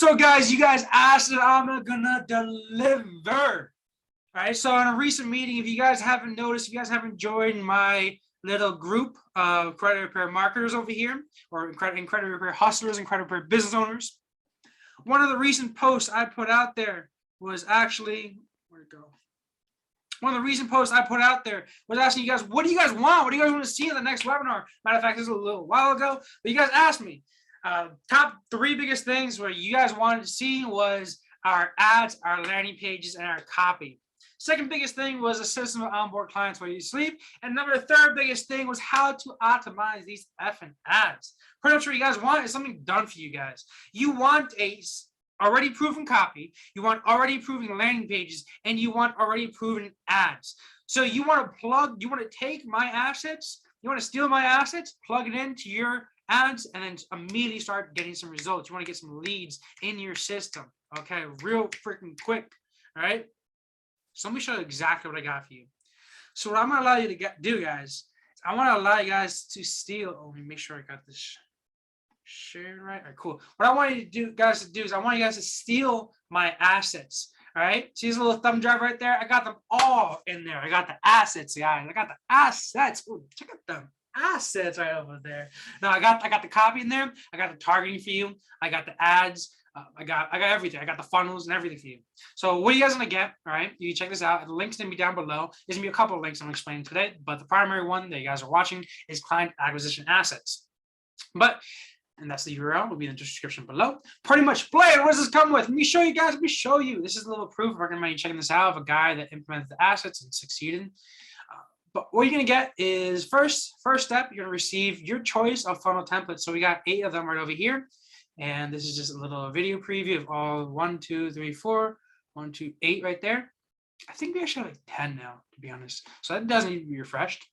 So guys, you guys asked and I'm gonna deliver. All right, so in a recent meeting, if you guys haven't noticed, if you guys haven't joined my little group of credit repair marketers over here, or credit repair hustlers and credit repair business owners, one of the recent posts I put out there was actually, where'd it go? One of the recent posts I put out there was asking you guys, what do you guys want? What do you guys want to see in the next webinar? Matter of fact, this was a little while ago, but you guys asked me. Top 3 biggest things where you guys wanted to see was our ads, our landing pages, and our copy. Second biggest thing was a system to onboard clients while you sleep. And number 3rd biggest thing was how to optimize these effing ads. Pretty much what you guys want is something done for you guys. You want a already proven copy, you want already proven landing pages, and you want already proven ads. So you want to take my assets, you want to steal my assets, plug it into your ads, and then immediately start getting some results. You want to get some leads in your system. Okay, real freaking quick. All right. So let me show you exactly what I got for you. So what I'm gonna allow you to do, guys, is I want to allow you guys to steal. Oh, let me make sure I got this shared right. All right, cool. What I want you to do, guys, is I want you guys to steal my assets. All right. See this little thumb drive right there? I got them all in there. I got the assets, guys. I got the assets. Ooh, check out them assets right over there. Now I got the copy in there. I got the targeting for you. I got the ads. I got everything. I got the funnels and everything for you. So what are you guys gonna get? All right, you check this out. The link's gonna be down below. There's gonna be a couple of links I'm explaining today, but the primary one that you guys are watching is client acquisition assets. And that's the URL. Will be in the description below. Pretty much, Blair, what does this come with? Let me show you guys. Let me show you. This is a little proof. I recommend you checking this out of a guy that implemented the assets and succeeded. But what you're going to get is first step, you're going to receive your choice of funnel templates. So we got 8 of them right over here. And this is just a little video preview of all 1, 2, 3, 4, 1, 2, 8 right there. I think we actually have like 10 now, to be honest. So that doesn't need to be refreshed.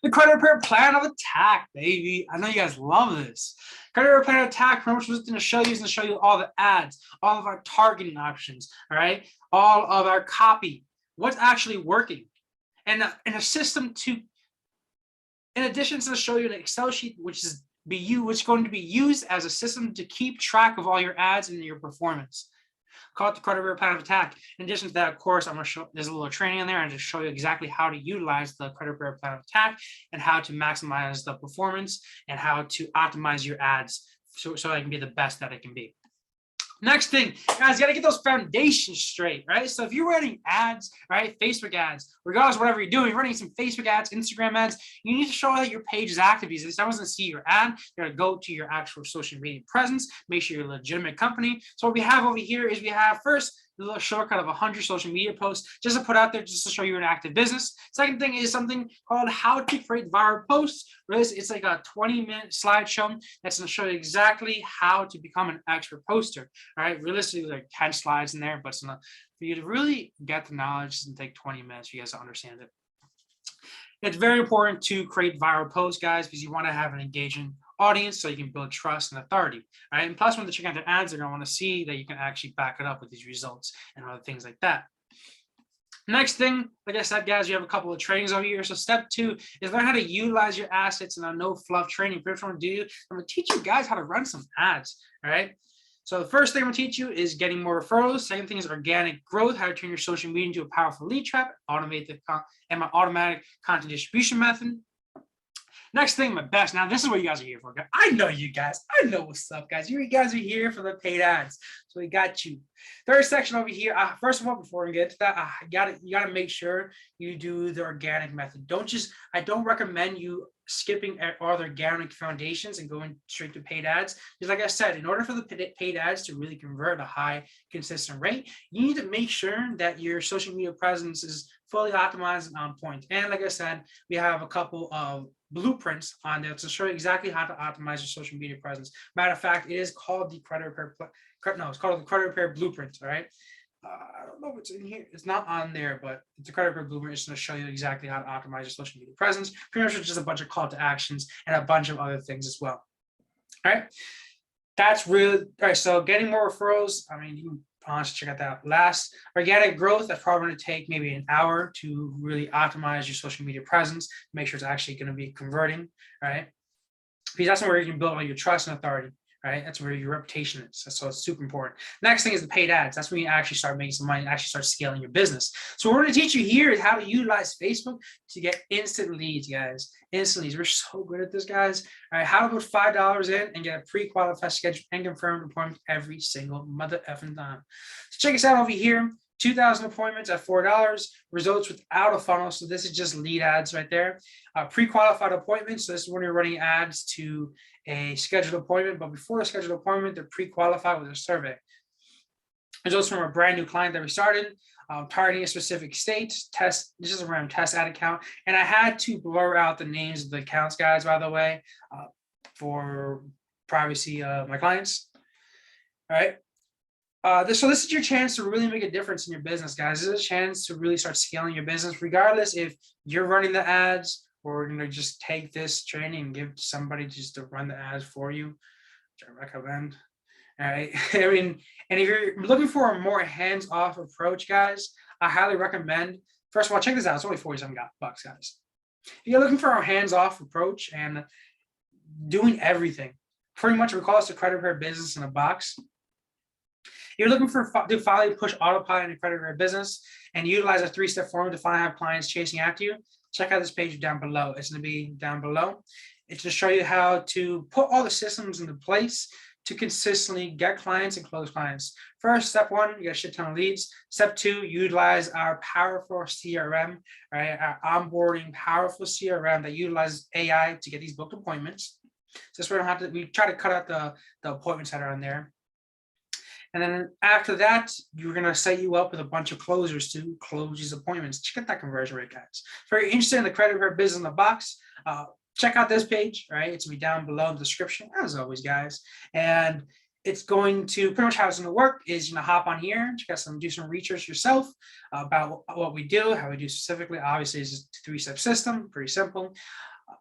The credit repair plan of attack, baby. I know you guys love this. Credit repair plan of attack, pretty much what's going to show you is going to show you all the ads, all of our targeting options, all right? All of our copy, what's actually working. And in a system to, in addition to show you an Excel sheet, which is going to be used as a system to keep track of all your ads and your performance. Call it the credit repair plan of attack. In addition to that, of course, I'm going to show, there's a little training in there and just show you exactly how to utilize the credit repair plan of attack and how to maximize the performance and how to optimize your ads so it can be the best that it can be. Next thing, guys, you got to get those foundations straight, right? So if you're running ads, right, Facebook ads, regardless of whatever you're doing, you're running some Facebook ads, Instagram ads, you need to show that your page is active because if someone's going to see your ad, you're going to go to your actual social media presence, make sure you're a legitimate company. So what we have over here is we have first a little shortcut of 100 social media posts just to put out there just to show you're an active business. Second thing is something called how to create viral posts. It's like a 20-minute slideshow that's going to show you exactly how to become an expert poster. All right, realistically, like 10 slides in there, but it's not, for you to really get the knowledge, it's going to take 20 minutes for you guys to understand it. It's very important to create viral posts, guys, because you want to have an engaging audience so you can build trust and authority. All right, and plus when they check out the ads, they're going to want to see that you can actually back it up with these results and other things like that. Next thing, like I said, guys, you have a couple of trainings over here. So step 2 is learn how to utilize your assets in a no fluff training. First, I'm going to teach you guys how to run some ads. All right. So the first thing I'm going to teach you is getting more referrals. Second thing is organic growth, how to turn your social media into a powerful lead trap, automate my automatic content distribution method. Next thing, my best. Now, this is what you guys are here for. I know you guys. I know what's up, guys. You guys are here for the paid ads. So we got you. Third section over here. First of all, before we get to that, you gotta make sure you do the organic method. I don't recommend you skipping all the organic foundations and going straight to paid ads. Because like I said, in order for the paid ads to really convert at a high consistent rate, you need to make sure that your social media presence is fully optimized and on point. And like I said, we have a couple of blueprints on there to show you exactly how to optimize your social media presence. Matter of fact, it is called the credit repair. It's called the credit repair blueprint. All right. I don't know if it's in here. It's not on there, but it's a credit repair blueprint. It's going to show you exactly how to optimize your social media presence. Pretty much just a bunch of call to actions and a bunch of other things as well. All right. That's really all right. So getting more referrals. I mean, you can honestly check out that last organic growth. That's probably going to take maybe an hour to really optimize your social media presence. Make sure it's actually going to be converting. Right. Because that's where you can build on your trust and authority. right? That's where your reputation is. So it's super important. Next thing is the paid ads. That's when you actually start making some money and actually start scaling your business. So what we're going to teach you here is how to utilize Facebook to get instant leads, guys. Instant leads. We're so good at this, guys. All right, how to put $5 in and get a pre-qualified schedule and confirmed appointment every single mother effing time. So check us out over here. 2,000 appointments at $4, results without a funnel. So this is just lead ads right there. Pre-qualified appointments. So this is when you're running ads to a scheduled appointment, but before a scheduled appointment, they're pre-qualified with a survey. Results from a brand new client that we started, targeting a specific state, test, this is a random test ad account. And I had to blur out the names of the accounts, guys, by the way, for privacy of my clients. All right. So this is your chance to really make a difference in your business, guys. This is a chance to really start scaling your business, regardless if you're running the ads or you're gonna just take this training and give somebody just to run the ads for you, which I recommend. All right. I mean, and if you're looking for a more hands-off approach, guys, I highly recommend. First of all, check this out. It's only 47 bucks, guys. If you're looking for a hands-off approach and doing everything, pretty much we call this a credit repair business in a box. You're looking for to finally push autopilot in a credit repair business and utilize a 3-step formula to finally have clients chasing after you. Check out this page down below. It's going to be down below. It's to show you how to put all the systems into place to consistently get clients and close clients. First, step 1, you got a shit ton of leads. Step 2, utilize our powerful CRM, right? Our onboarding powerful CRM that utilizes AI to get these booked appointments. So this way we don't have to, we try to cut out the appointments that are on there. And then after that, you're going to set you up with a bunch of closers to close these appointments. Check out that conversion rate, guys. If you're interested in the credit repair business in the box, check out this page, right? It's going to be down below in the description, as always, guys. And it's going to pretty much how it's going to work is you're going to hop on here, check out do some research yourself about what we do, how we do specifically. Obviously, it's a 3-step system, pretty simple.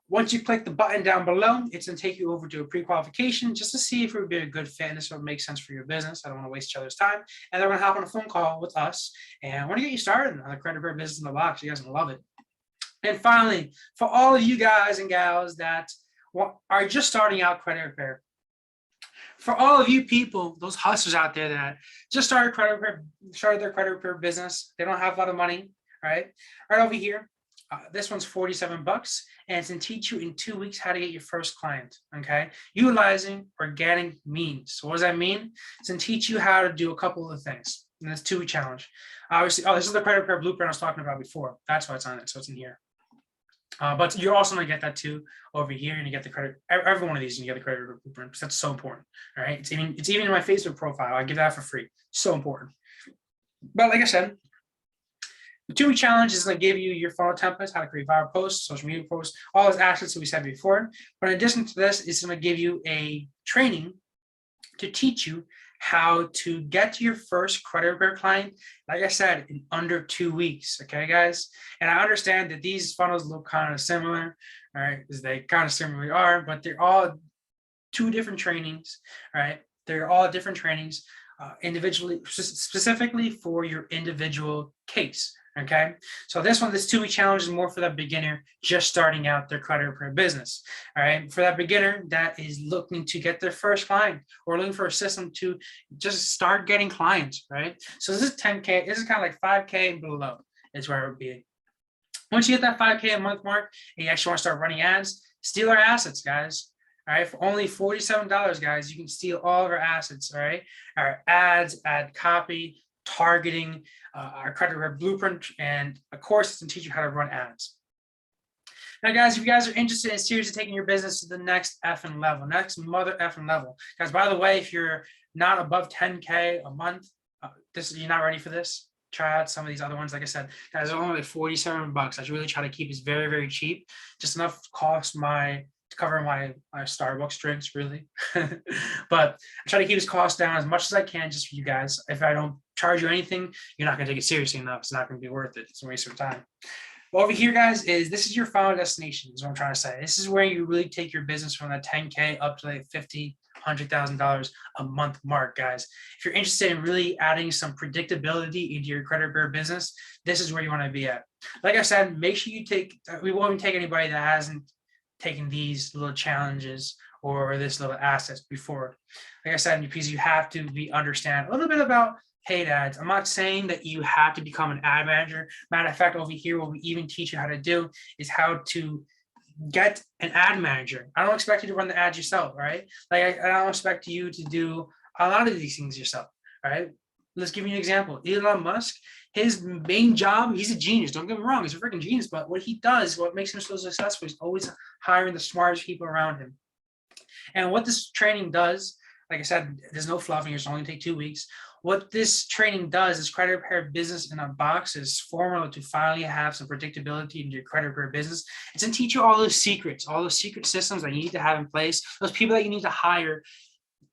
Once you click the button down below, it's going to take you over to a pre-qualification just to see if it would be a good fit and this would make sense for your business. I don't want to waste each other's time. And they're going to hop on a phone call with us and I want to get you started on the credit repair business in the box. You guys will love it. And finally, for all of you guys and gals that are just starting out credit repair, for all of you people, those hustlers out there that just started their credit repair business, they don't have a lot of money, right? Right over here. This one's 47 bucks and it's going to teach you in 2 weeks how to get your first client, okay? Utilizing organic means. So what does that mean? It's going to teach you how to do a couple of things. And it's a 2-week challenge. Obviously, this is the credit repair blueprint I was talking about before. That's why it's on it, so it's in here. But you're also going to get that too over here and you get the credit. Every one of these, you get the credit repair blueprint because that's so important, all right? It's even in my Facebook profile. I give that for free. So important. But like I said, the 2-week challenge is going to give you your funnel templates, how to create viral posts, social media posts, all those assets that we said before. But in addition to this, it's going to give you a training to teach you how to get to your first credit repair client, like I said, in under 2 weeks. Okay, guys? And I understand that these funnels look kind of similar, all right, because they kind of similarly are, but they're all 2 different trainings, all right? They're all different trainings individually, specifically for your individual case. Okay, so this 2-week challenge is more for that beginner just starting out their credit repair business. All right, for that beginner that is looking to get their first client or looking for a system to just start getting clients. Right, so this is 10K. This is kind of like 5K and below is where it would be. Once you hit that 5K a month mark and you actually want to start running ads, steal our assets, guys. All right, for only $47, guys, you can steal all of our assets. All right, our ads, ad copy, targeting, our credit repair blueprint, and a course to teach you how to run ads. Now, guys, if you guys are interested in seriously taking your business to the next effing level, next mother effing level, guys, by the way, if you're not above 10K a month, you're not ready for this, try out some of these other ones. Like I said, guys, they're only like 47 bucks. I really try to keep it very, very cheap, just enough cost to cover my Starbucks drinks, really. But I try to keep this cost down as much as I can just for you guys. If I don't charge you anything, you're not going to take it seriously enough. It's not going to be worth it. It's a waste of time. But over here, guys, this is your final destination, is what I'm trying to say. This is where you really take your business from that 10K up to like $50,000, $100,000 a month mark, guys. If you're interested in really adding some predictability into your credit repair business, this is where you want to be at. Like I said, make sure you we won't take anybody that hasn't taken these little challenges or this little assets before. Like I said, because you have to understand a little bit about paid ads. I'm not saying that you have to become an ad manager. Matter of fact, over here, what we even teach you how to do is how to get an ad manager. I don't expect you to run the ads yourself, right? Like I don't expect you to do a lot of these things yourself, right? Let's give you an example. Elon Musk, his main job, he's a genius. Don't get me wrong, he's a freaking genius. But what he does, what makes him so successful, is always hiring the smartest people around him. And what this training does, like I said, there's no fluffing. It's only take 2 weeks. What this training does is credit repair business in a box is formula to finally have some predictability in your credit repair business. It's to teach you all those secrets, all those secret systems that you need to have in place, those people that you need to hire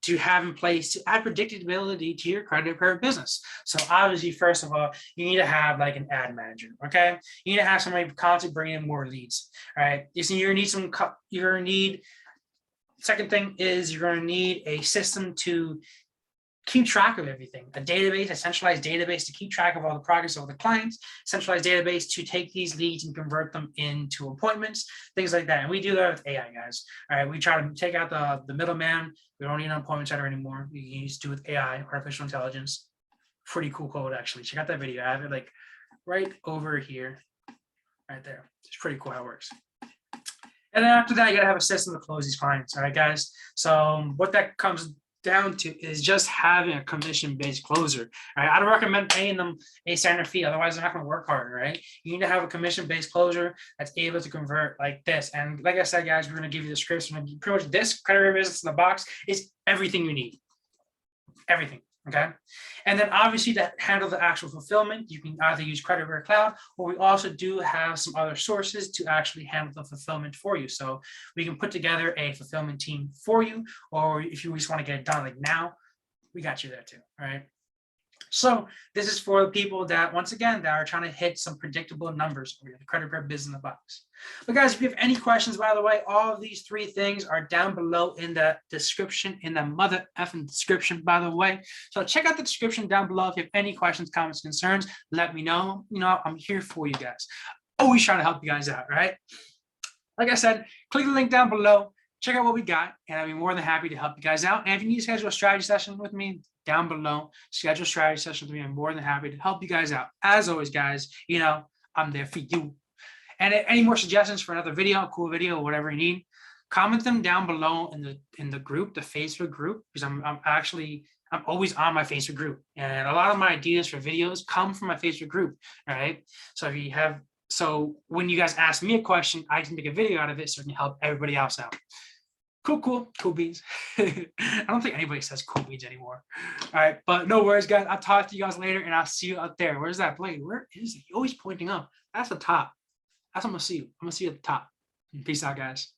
to have in place to add predictability to your credit repair business. So obviously, first of all, you need to have like an ad manager, okay? You need to have somebody constantly bringing in more leads, all right? You're gonna need second thing is you're going to need a system to keep track of everything, a database, a centralized database to keep track of all the progress of the clients, centralized database to take these leads and convert them into appointments, things like that. And we do that with AI, guys. All right, we try to take out the middleman. We don't need an appointment center anymore. We can just do with AI, artificial intelligence. Pretty cool code, actually. Check out that video. I have it like right over here, right there. It's pretty cool how it works. And then after that, you got to have a system to close these clients. All right, guys. So what that comes down to is just having a commission-based closer. All right, I don't recommend paying them a standard fee. Otherwise, they're not going to work harder, right? You need to have a commission-based closer that's able to convert like this. And like I said, guys, we're going to give you the scripts. Pretty much this credit repair business in the box is everything you need. Everything. Okay. And then obviously to handle the actual fulfillment, you can either use Credit Repair Cloud, or we also do have some other sources to actually handle the fulfillment for you. So we can put together a fulfillment team for you, or if you just want to get it done like now, we got you there too. All right. So this is for the people that, once again, that are trying to hit some predictable numbers over the credit repair business in the box. But guys, if you have any questions, by the way, all of these 3 things are down below in the description, in the mother effing description, by the way. So check out the description down below. If you have any questions, comments, concerns, let me know. You know, I'm here for you guys. Always trying to help you guys out, right? Like I said, click the link down below. Check out what we got, and I'd be more than happy to help you guys out. And if you need to schedule a strategy session with me, down below, schedule a strategy session with me. I'm more than happy to help you guys out. As always, guys, you know, I'm there for you. And any more suggestions for another video, a cool video, whatever you need, comment them down below in the group, the Facebook group, because I'm always on my Facebook group. And a lot of my ideas for videos come from my Facebook group, right? So when you guys ask me a question, I can make a video out of it so it can help everybody else out. Cool beans. I don't think anybody says cool beans anymore. All right, but no worries, guys. I'll talk to you guys later, and I'll see you up there. Where's that blade? Where is it? You're always pointing up. That's the top. That's what I'm gonna see you. I'm gonna see you at the top. Peace out, guys.